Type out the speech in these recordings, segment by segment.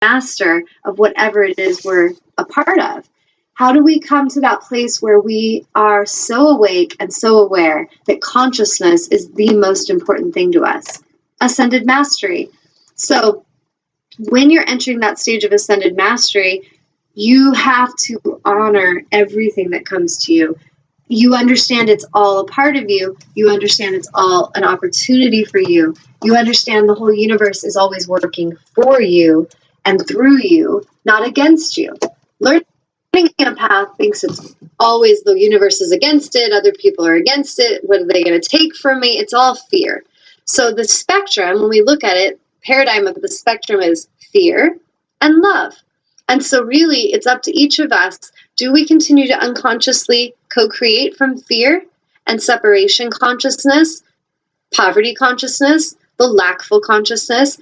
master of whatever it is we're a part of. How do we come to that place where we are so awake and so aware that consciousness is the most important thing to us? Ascended mastery. So when you're entering that stage of ascended mastery, you have to honor everything that comes to you. You understand it's all a part of you. You understand it's all an opportunity for you. You understand the whole universe is always working for you and through you, not against you. Learning a path thinks it's always the universe is against it, other people are against it, what are they going to take from me? It's all fear. So the spectrum, when we look at it, paradigm of the spectrum is fear and love. And so really, it's up to each of us. Do we continue to unconsciously co-create from fear and separation consciousness, poverty consciousness, the lackful consciousness?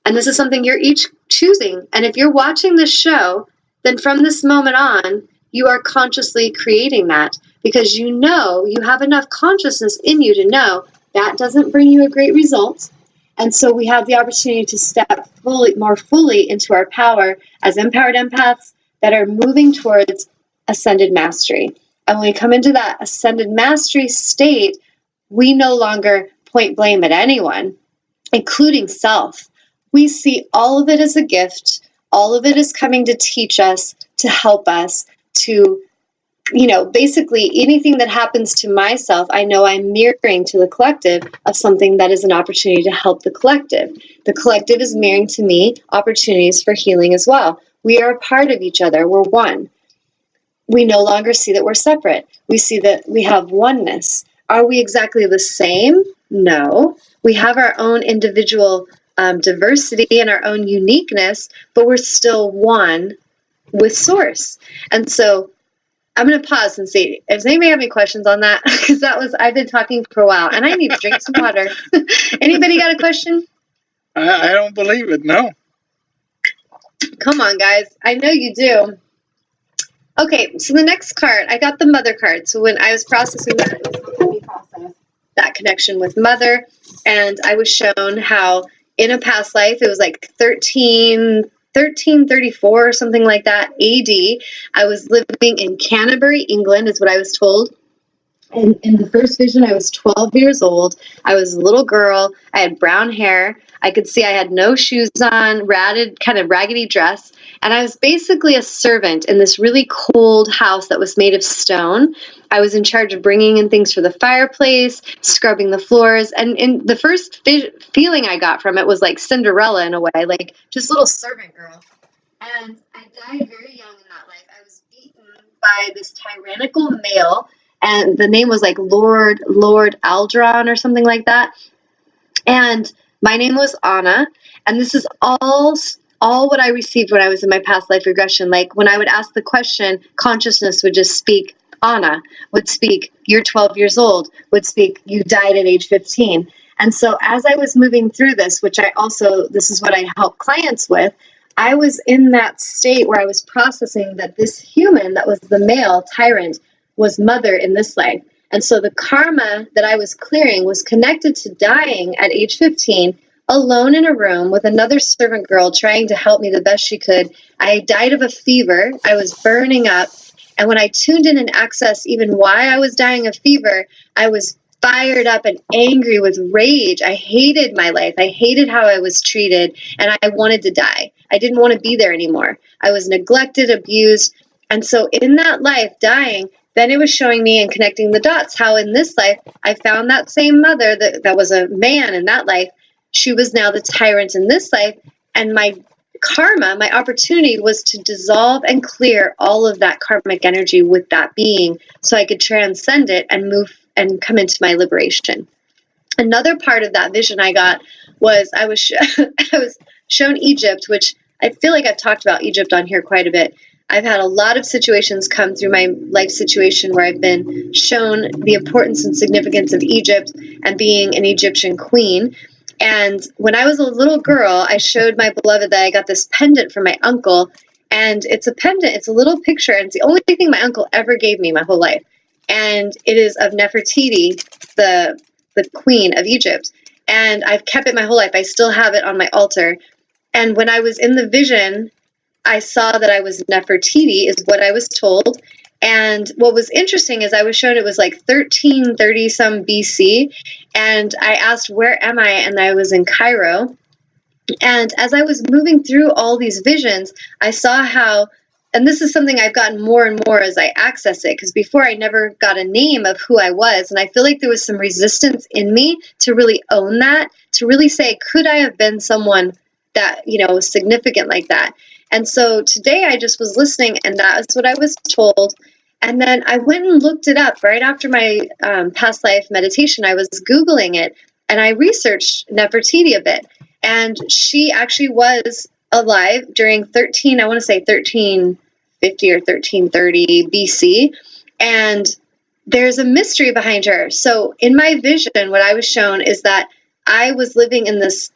And this is something you're each choosing. And if you're watching this show, then from this moment on, you are consciously creating that, because you know you have enough consciousness in you to know that doesn't bring you a great result. And so we have the opportunity to step more fully into our power as empowered empaths that are moving towards ascended mastery. And when we come into that ascended mastery state, we no longer point blame at anyone, including self. We see all of it as a gift. All of it is coming to teach us, to help us, to, basically anything that happens to myself, I know I'm mirroring to the collective of something that is an opportunity to help the collective. The collective is mirroring to me opportunities for healing as well. We are a part of each other. We're one. We no longer see that we're separate. We see that we have oneness. Are we exactly the same? No. We have our own individual diversity and our own uniqueness, but we're still one with Source. And so I'm going to pause and see, does anybody have any questions on that? Because I've been talking for a while, and I need to drink some water. Anybody got a question? I don't believe it, no. Come on, guys. I know you do. Okay, so the next card, I got the Mother card. So when I was processing that, it was helping me process that connection with Mother, and I was shown how in a past life, it was like 1334 or something like that, AD. I was living in Canterbury, England, is what I was told. And in the first vision, I was 12 years old. I was a little girl. I had brown hair. I could see I had no shoes on, kind of raggedy dress. And I was basically a servant in this really cold house that was made of stone. I was in charge of bringing in things for the fireplace, scrubbing the floors. And in the first feeling I got from it was like Cinderella in a way, like just a little servant girl. And I died very young in that life. I was beaten by this tyrannical male, and the name was like Lord Aldron or something like that. And my name was Anna, and this is all what I received when I was in my past life regression. Like when I would ask the question, consciousness would just speak Anna, would speak you're 12 years old, would speak you died at age 15. And so as I was moving through this, this is what I help clients with, I was in that state where I was processing that this human that was the male tyrant was Mother in this life. And so the karma that I was clearing was connected to dying at age 15, alone in a room with another servant girl trying to help me the best she could. I died of a fever. I was burning up. And when I tuned in and accessed even why I was dying of fever, I was fired up and angry with rage. I hated my life. I hated how I was treated, and I wanted to die. I didn't want to be there anymore. I was neglected, abused. And so in that life, dying, then it was showing me and connecting the dots how in this life, I found that same mother that was a man in that life. She was now the tyrant in this life. And my karma, my opportunity was to dissolve and clear all of that karmic energy with that being so I could transcend it and move and come into my liberation. Another part of that vision I got was I was shown Egypt, which I feel like I've talked about Egypt on here quite a bit. I've had a lot of situations come through my life situation where I've been shown the importance and significance of Egypt and being an Egyptian queen. And when I was a little girl, I showed my beloved that I got this pendant from my uncle. And it's a pendant. It's a little picture. And it's the only thing my uncle ever gave me my whole life. And it is of Nefertiti, the queen of Egypt. And I've kept it my whole life. I still have it on my altar. And when I was in the vision, I saw that I was Nefertiti, is what I was told. And what was interesting is I was shown it was like 1330 some BC. And I asked, where am I? And I was in Cairo. And as I was moving through all these visions, I saw how, and this is something I've gotten more and more as I access it, because before I never got a name of who I was. And I feel like there was some resistance in me to really own that, to really say, could I have been someone that, was significant like that? And so today I just was listening, and that's what I was told. And then I went and looked it up right after my past life meditation. I was Googling it, and I researched Nefertiti a bit. And she actually was alive during 1350 or 1330 BC. And there's a mystery behind her. So in my vision, what I was shown is that I was living in this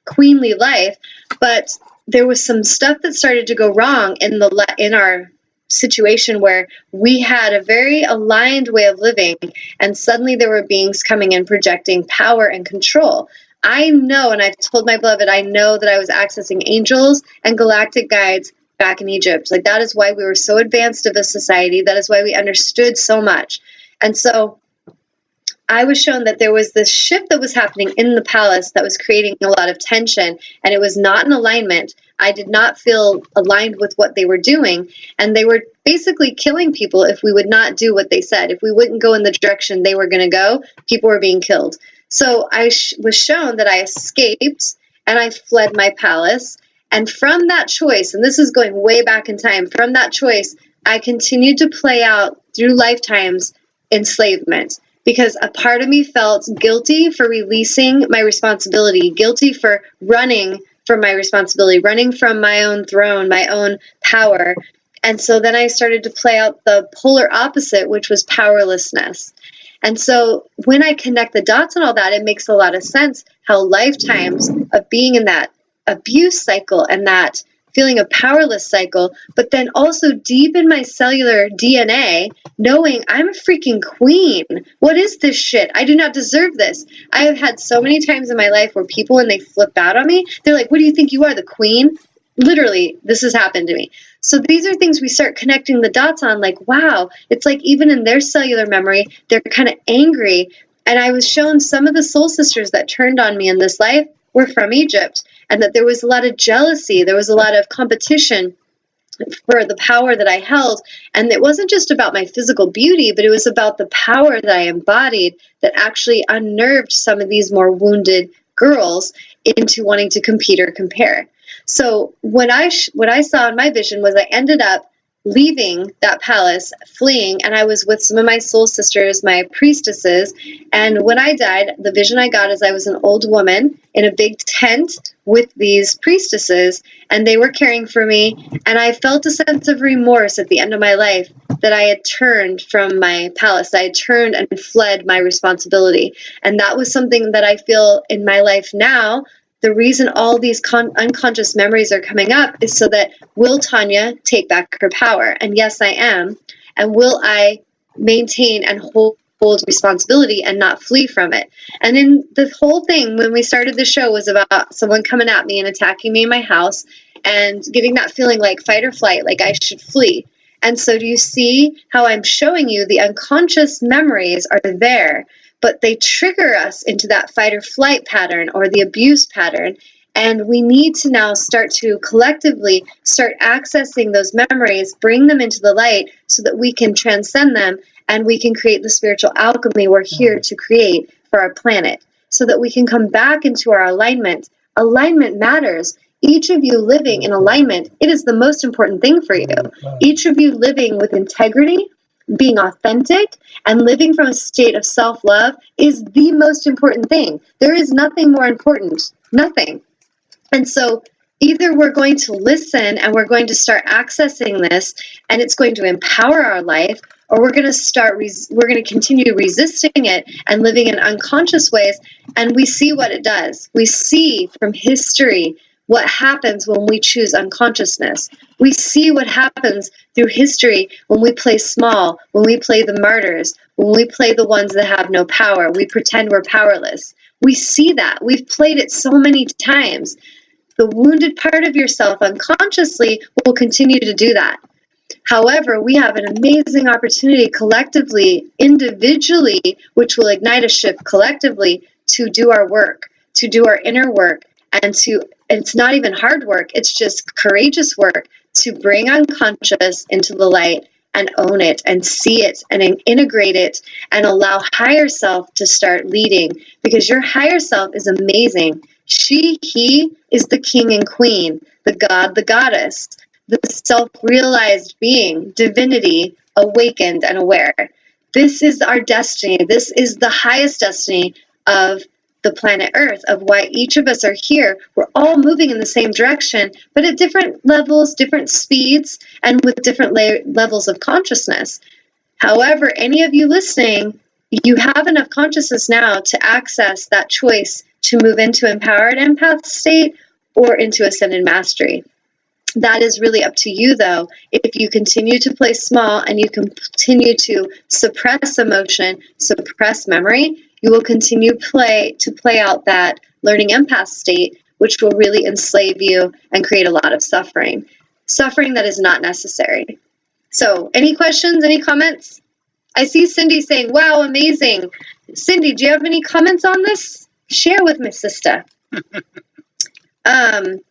queenly life, but there was some stuff that started to go wrong in our situation where we had a very aligned way of living, and suddenly there were beings coming in projecting power and control. I know, and I've told my beloved, I know that I was accessing angels and galactic guides back in Egypt. Like, that is why we were so advanced of a society. That is why we understood so much. And so I was shown that there was this shift that was happening in the palace that was creating a lot of tension, and it was not in alignment. I did not feel aligned with what they were doing, and they were basically killing people if we would not do what they said. If we wouldn't go in the direction they were going to go, people were being killed. So I was shown that I escaped, and I fled my palace. And from that choice, and this is going way back in time, from that choice, I continued to play out through lifetimes enslavement. Because a part of me felt guilty for releasing my responsibility, guilty for running from my responsibility, running from my own throne, my own power. And so then I started to play out the polar opposite, which was powerlessness. And so when I connect the dots and all that, it makes a lot of sense how lifetimes of being in that abuse cycle and that feeling a powerless cycle, but then also deep in my cellular DNA, knowing I'm a freaking queen. What is this shit? I do not deserve this. I have had so many times in my life where people, when they flip out on me, they're like, what do you think you are, the queen? Literally, this has happened to me. So these are things we start connecting the dots on, like, wow, it's like even in their cellular memory, they're kind of angry. And I was shown some of the soul sisters that turned on me in this life were from Egypt, and that there was a lot of jealousy, there was a lot of competition for the power that I held. And it wasn't just about my physical beauty, but it was about the power that I embodied that actually unnerved some of these more wounded girls into wanting to compete or compare. So what I saw in my vision was I ended up leaving that palace, fleeing, and I was with some of my soul sisters, my priestesses. And when I died, the vision I got is I was an old woman in a big tent with these priestesses, and they were caring for me. And I felt a sense of remorse at the end of my life that I had turned from my palace. I had turned and fled my responsibility. And that was something that I feel in my life now. The reason all these unconscious memories are coming up is so that, will Tanya take back her power? And yes, I am. And will I maintain and hold responsibility and not flee from it? And then the whole thing, when we started the show, was about someone coming at me and attacking me in my house and getting that feeling like fight or flight, like I should flee. And so do you see how I'm showing you the unconscious memories are there, but they trigger us into that fight or flight pattern or the abuse pattern. And we need to now start to collectively start accessing those memories, bring them into the light so that we can transcend them and we can create the spiritual alchemy we're here to create for our planet, so that we can come back into our alignment. Alignment matters. Each of you living in alignment, it is the most important thing for you. Each of you living with integrity, being authentic, and living from a state of self-love is the most important thing. There is nothing more important. Nothing. And so either we're going to listen and we're going to start accessing this and it's going to empower our life, or we're going to continue resisting it and living in unconscious ways. And we see what it does. We see from history what happens when we choose unconsciousness. We see what happens through history when we play small, when we play the martyrs, when we play the ones that have no power. We pretend we're powerless. We see that. We've played it so many times. The wounded part of yourself unconsciously will continue to do that. However, we have an amazing opportunity collectively, individually, which will ignite a shift collectively to do our work, to do our inner work, and it's not even hard work, it's just courageous work to bring unconscious into the light and own it and see it and integrate it and allow higher self to start leading, because your higher self is amazing. He is the king and queen, the god, the goddess, the self-realized being, divinity, awakened and aware. This is our destiny. This is the highest destiny of the planet Earth, of why each of us are here. We're all moving in the same direction, but at different levels, different speeds, and with different levels of consciousness. However, any of you listening, you have enough consciousness now to access that choice to move into empowered empath state or into ascended mastery. That is really up to you, though. If you continue to play small and you continue to suppress emotion, suppress memory, you will continue to play out that learning empath state, which will really enslave you and create a lot of suffering. Suffering that is not necessary. So, any questions, any comments? I see Cindy saying, wow, amazing. Cindy, do you have any comments on this? Share with me, sister. The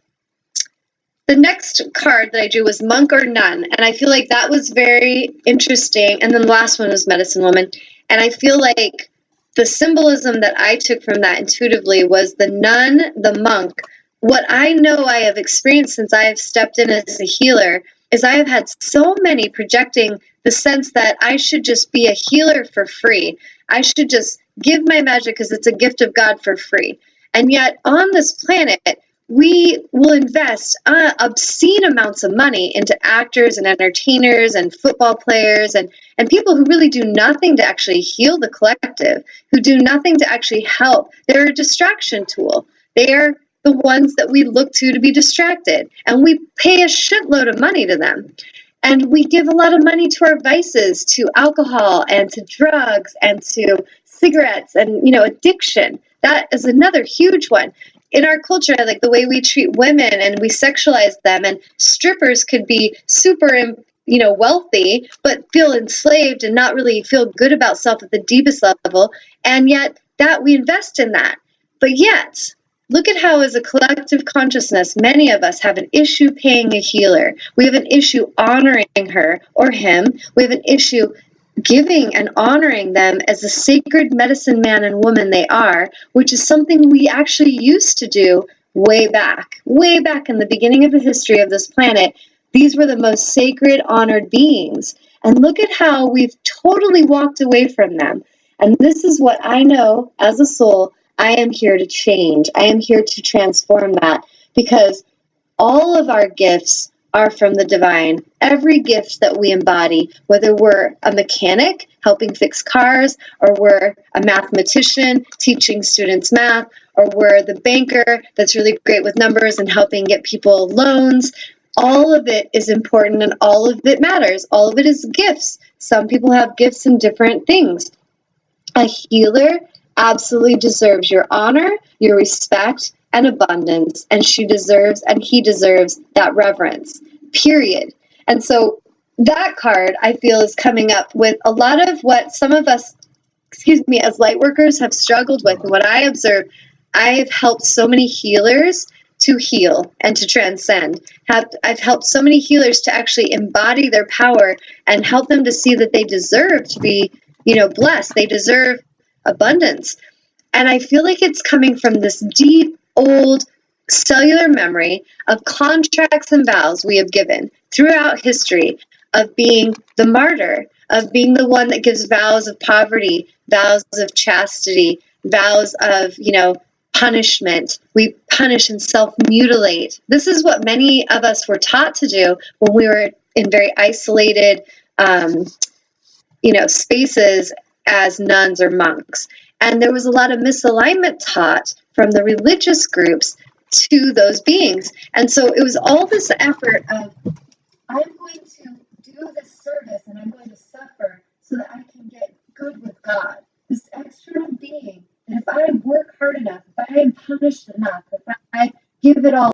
next card that I drew was Monk or Nun, and I feel like that was very interesting. And then the last one was Medicine Woman. And I feel like the symbolism that I took from that intuitively was the nun, the monk. What I know I have experienced since I have stepped in as a healer is I have had so many projecting the sense that I should just be a healer for free. I should just give my magic because it's a gift of God for free. And yet on this planet, we will invest obscene amounts of money into actors and entertainers and football players and people who really do nothing to actually heal the collective, who do nothing to actually help. They're a distraction tool. They are the ones that we look to be distracted, and we pay a shitload of money to them. And we give a lot of money to our vices, to alcohol and to drugs and to cigarettes and, addiction. That is another huge one. In our culture, like the way we treat women and we sexualize them, and strippers could be super, wealthy, but feel enslaved and not really feel good about self at the deepest level. And yet that we invest in that. But yet, look at how as a collective consciousness, many of us have an issue paying a healer. We have an issue honoring her or him. We have an issue giving and honoring them as the sacred medicine man and woman they are, which is something we actually used to do way back in the beginning of the history of this planet. These were the most sacred, honored beings. And look at how we've totally walked away from them. And this is what I know as a soul I am here to change. I am here to transform that, because all of our gifts are from the divine. Every gift that we embody, whether we're a mechanic helping fix cars, or we're a mathematician teaching students math, or we're the banker that's really great with numbers and helping get people loans, all of it is important and all of it matters. All of it is gifts. Some people have gifts in different things. A healer absolutely deserves your honor, your respect, and abundance, and she deserves and he deserves that reverence, period. And so that card, I feel, is coming up with a lot of what some of us, as light workers have struggled with. And what I observe, I have helped so many healers to heal and to transcend. I've helped so many healers to actually embody their power and help them to see that they deserve to be, blessed. They deserve abundance. And I feel like it's coming from this deep, old cellular memory of contracts and vows we have given throughout history, of being the martyr, of being the one that gives vows of poverty, vows of chastity, vows of, punishment. We punish and self-mutilate. This is what many of us were taught to do when we were in very isolated, spaces as nuns or monks. And there was a lot of misalignment taught from the religious groups to those beings. And so it was all this effort of, I'm going to do this service and I'm going to suffer so that I can get good with God. This external being. And if I work hard enough, punished enough, if I give it all